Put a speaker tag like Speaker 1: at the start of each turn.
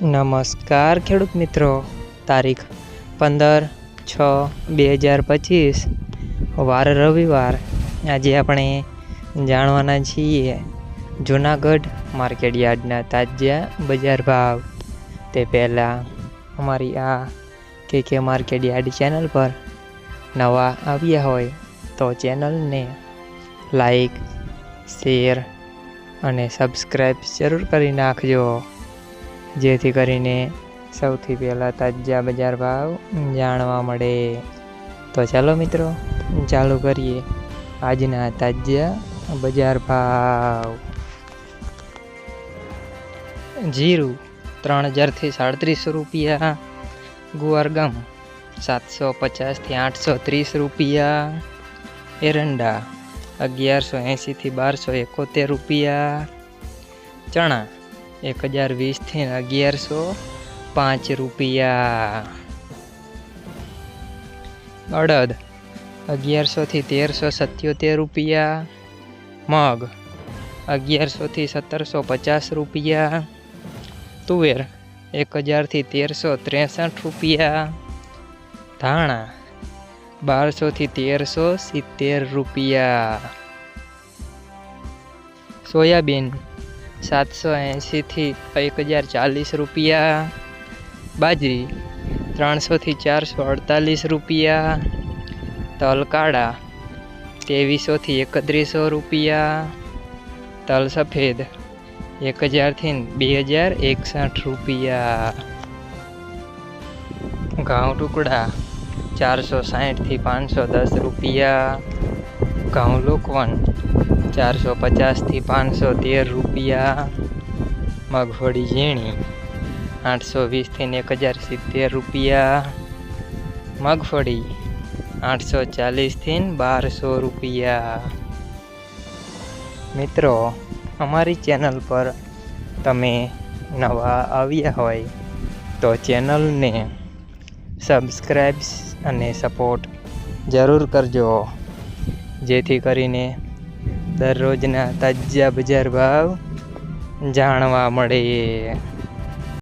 Speaker 1: નમસ્કાર ખેડૂત મિત્રો, તારીખ 15/6/2025 વાર રવિવાર। આજે આપણે જાણવાના છીએ જૂનાગઢ માર્કેટ યાર્ડના તાજા બજાર ભાવ। તે પહેલાં અમારી આ કે માર્કેટ યાર્ડ ચેનલ પર નવા આવ્યા હોય તો ચેનલને લાઈક, શેર અને સબસ્ક્રાઈબ જરૂર કરી નાખજો, જેથી કરીને સૌથી પહેલાં તાજા બજાર ભાવ જાણવા મળે। તો ચાલો મિત્રો, ચાલુ કરીએ આજના તાજા બજાર ભાવ। જીરું 3000 થી 3700 રૂપિયા, ગુવારગમ 750 થી 830 રૂપિયા, એરંડા 1180 થી 1271 રૂપિયા, ચણા 1020 થી 1105 રૂપિયા, અડદ 1100 થી 1377 રૂપિયા, મગ 1100 થી 1750 રૂપિયા, તુવેર 1000 થી 1363 રૂપિયા, ધાણા 1200 થી 1370 રૂપિયા, સોયાબીન 780 થી 1040 રૂપિયા, બાજરી 300 થી 448 રૂપિયા, તલ કાળા 2300 થી 3100 રૂપિયા, તલ સફેદ 1000 થી 2061 રૂપિયા, ઘઉં ટુકડા 460 થી 510 રૂપિયા, ઘઉં લોકવન 450 થી 513 રૂપિયા, મગફળી ઝીણી 820 થી 1070 રૂપિયા, મગફળી 840 થી 1200 રૂપિયા। મિત્રો, અમારી ચેનલ પર તમે નવા આવ્યા હોય તો ચેનલને સબસ્ક્રાઈબ અને સપોર્ટ જરૂર કરજો, જેથી કરીને દરરોજના તાજા બજાર ભાવ જાણવા મળે।